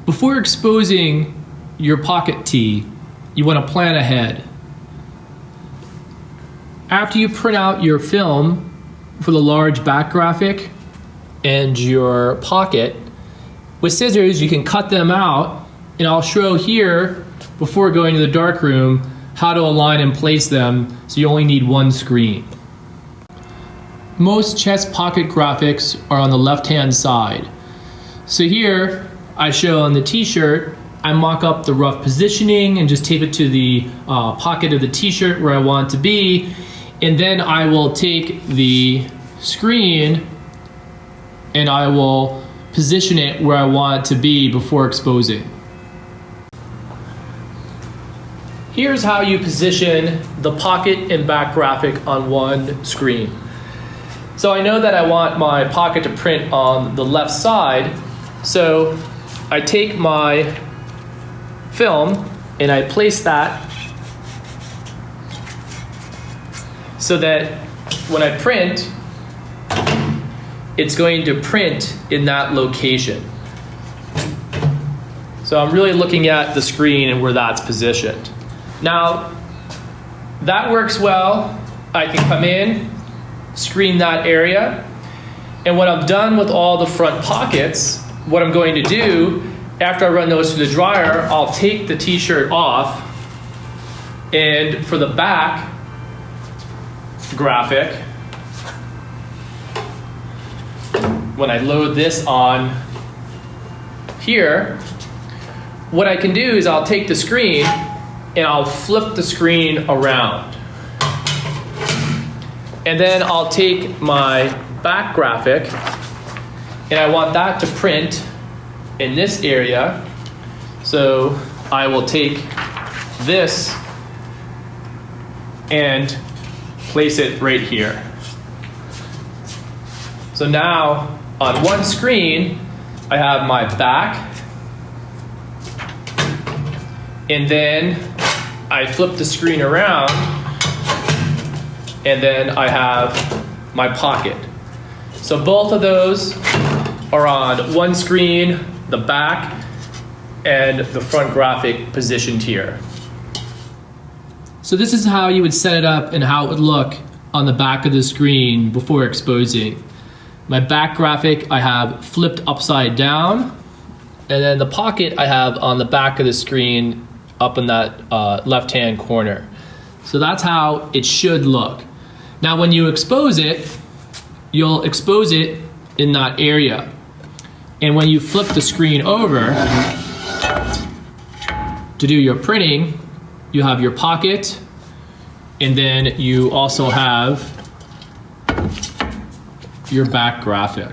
Before exposing your pocket tee, you want to plan ahead. After you print out your film for the large back graphic and your pocket, with scissors you can cut them out, and I'll show here before going to the darkroom how to align and place them so you only need one screen. Most chest pocket graphics are on the left-hand side. So here I show on the t-shirt, I mock up the rough positioning and just tape it to the pocket of the t-shirt where I want it to be, and then I will take the screen and I will position it where I want it to be before exposing. Here's how you position the pocket and back graphic on one screen. So I know that I want my pocket to print on the left side, so I take my film and I place that so that when I print, it's going to print in that location. So I'm really looking at the screen and where that's positioned. Now, that works well. I can come in, screen that area, and when I'm done with all the front pockets, what I'm going to do, after I run those through the dryer, I'll take the t-shirt off, and for the back graphic, when I load this on here, what I can do is I'll take the screen and I'll flip the screen around. And then I'll take my back graphic and I want that to print in this area. So I will take this and place it right here. So now on one screen, I have my back, and then I flip the screen around, and then I have my pocket. So both of those are on one screen, the back and the front graphic positioned here. So this is how you would set it up and how it would look on the back of the screen before exposing. My back graphic I have flipped upside down, and then the pocket I have on the back of the screen up in that left-hand corner. So that's how it should look. Now when you expose it, you'll expose it in that area. And when you flip the screen over to do your printing, you have your pocket, and then you also have your back graphic.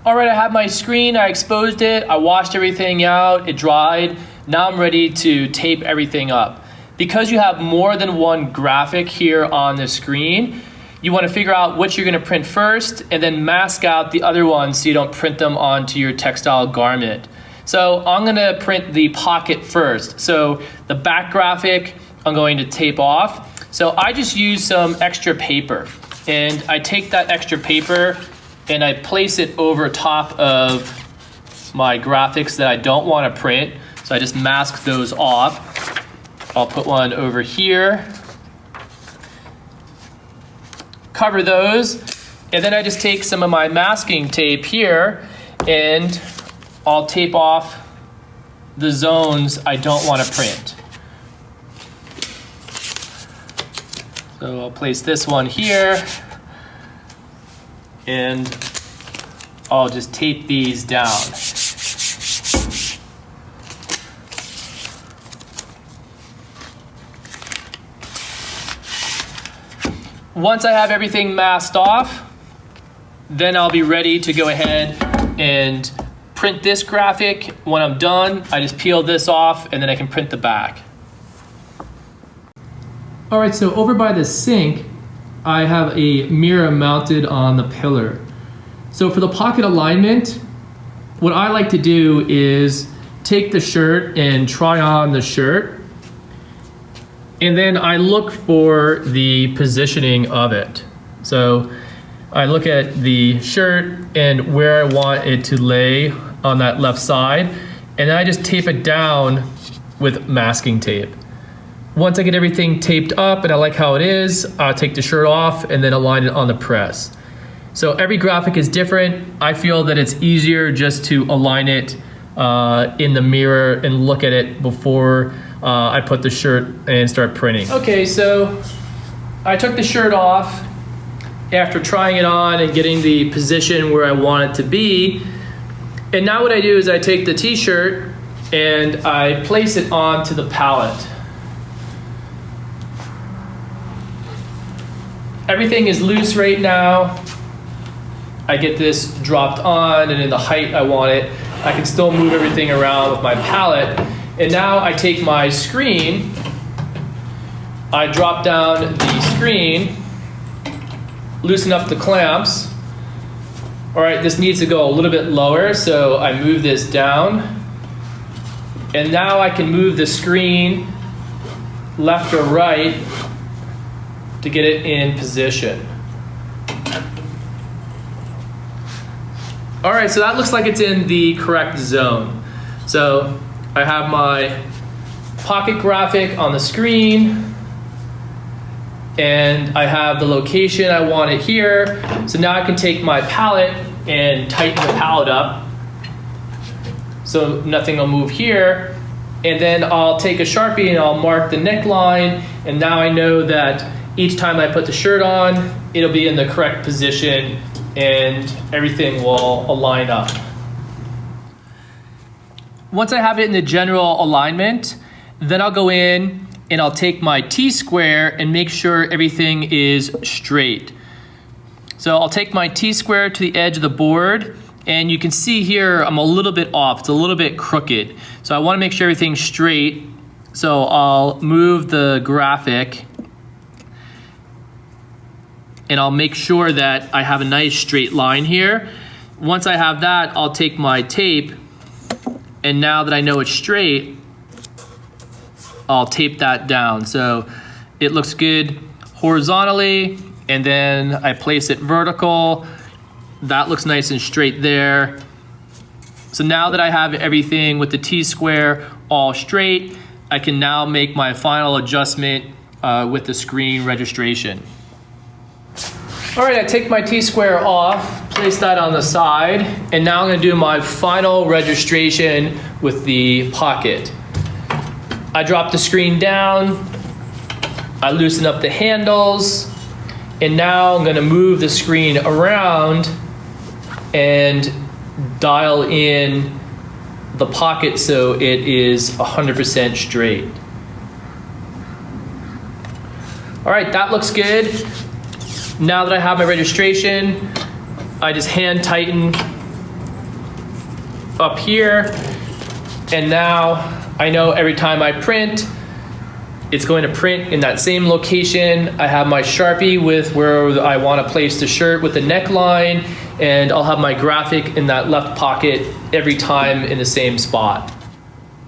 All right, I have my screen, I exposed it, I washed everything out, it dried. Now I'm ready to tape everything up. Because you have more than one graphic here on the screen, you want to figure out which you're going to print first and then mask out the other ones so you don't print them onto your textile garment. So I'm going to print the pocket first. So the back graphic I'm going to tape off. So I just use some extra paper, and I take that extra paper and I place it over top of my graphics that I don't want to print. So I just mask those off. I'll put one over here, cover those, and then I just take some of my masking tape here and I'll tape off the zones I don't want to print. So I'll place this one here, and I'll just tape these down. Once I have everything masked off, then I'll be ready to go ahead and print this graphic. When I'm done, I just peel this off and then I can print the back. All right, so over by the sink, I have a mirror mounted on the pillar. So for the pocket alignment, what I like to do is take the shirt and try on the shirt, and then I look for the positioning of it. So I look at the shirt and where I want it to lay on that left side, and then I just tape it down with masking tape. Once I get everything taped up and I like how it is, I'll take the shirt off and then align it on the press. So every graphic is different. I feel that it's easier just to align it in the mirror and look at it before I put the shirt and start printing. Okay, so I took the shirt off after trying it on and getting the position where I want it to be. And now what I do is I take the t-shirt and I place it onto the pallet. Everything is loose right now. I get this dropped on and in the height I want it. I can still move everything around with my palette. And now I take my screen, I drop down the screen, loosen up the clamps. All right, this needs to go a little bit lower, so I move this down. And now I can move the screen left or right to get it in position. All right, so that looks like it's in the correct zone. So I have my pocket graphic on the screen, and I have the location I want it here. So now I can take my palette and tighten the palette up so nothing will move here. And then I'll take a Sharpie and I'll mark the neckline, and now I know that each time I put the shirt on, it'll be in the correct position and everything will align up. Once I have it in the general alignment, then I'll go in and I'll take my T-square and make sure everything is straight. So I'll take my T-square to the edge of the board, and you can see here I'm a little bit off. It's a little bit crooked. So I want to make sure everything's straight. So I'll move the graphic and I'll make sure that I have a nice straight line here. Once I have that, I'll take my tape, and now that I know it's straight, I'll tape that down so it looks good horizontally, and then I place it vertical. That looks nice and straight there. So now that I have everything with the T-square all straight, I can now make my final adjustment with the screen registration. All right, I take my T-square off, place that on the side, and now I'm gonna do my final registration with the pocket. I drop the screen down, I loosen up the handles, and now I'm gonna move the screen around and dial in the pocket so it is 100% straight. All right, that looks good. Now that I have my registration, I just hand tighten up here, and now I know every time I print, it's going to print in that same location. I have my Sharpie with where I want to place the shirt with the neckline, and I'll have my graphic in that left pocket every time in the same spot.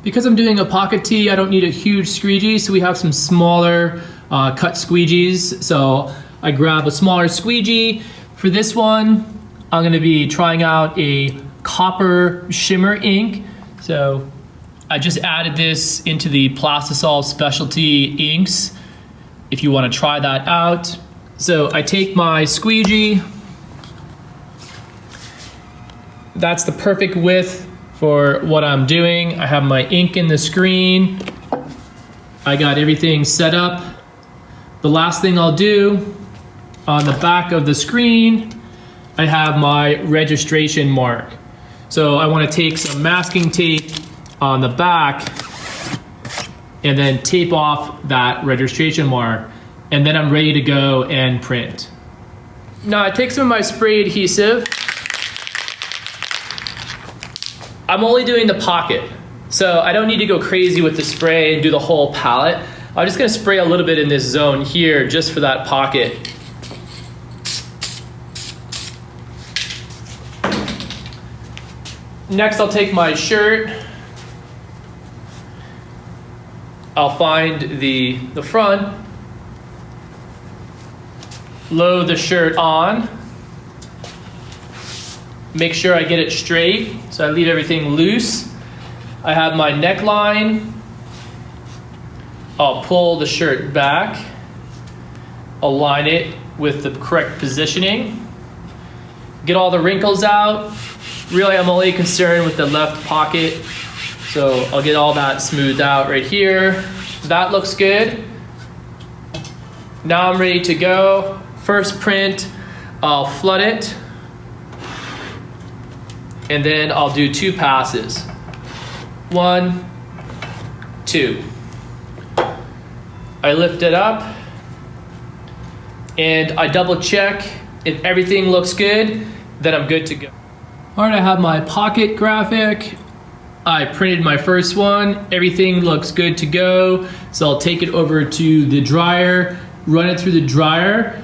Because I'm doing a pocket tee, I don't need a huge squeegee, so we have some smaller cut squeegees. So I grab a smaller squeegee. For this one, I'm gonna be trying out a copper shimmer ink. So I just added this into the Plastisol Specialty Inks if you wanna try that out. So I take my squeegee. That's the perfect width for what I'm doing. I have my ink in the screen. I got everything set up. The last thing I'll do, on the back of the screen, I have my registration mark. So I want to take some masking tape on the back and then tape off that registration mark, and then I'm ready to go and print. Now I take some of my spray adhesive. I'm only doing the pocket, so I don't need to go crazy with the spray and do the whole palette. I'm just gonna spray a little bit in this zone here just for that pocket. Next, I'll take my shirt. I'll find the front, load the shirt on, make sure I get it straight, so I leave everything loose. I have my neckline. I'll pull the shirt back, align it with the correct positioning, get all the wrinkles out. Really, I'm only concerned with the left pocket, so I'll get all that smoothed out right here. That looks good. Now I'm ready to go. First print, I'll flood it, and then I'll do 2 passes. 1, 2. I lift it up, and I double check. If everything looks good, then I'm good to go. All right, I have my pocket graphic. I printed my first one. Everything looks good to go. So I'll take it over to the dryer, run it through the dryer.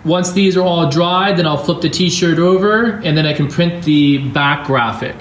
Once these are all dry, then I'll flip the t-shirt over, and then I can print the back graphic.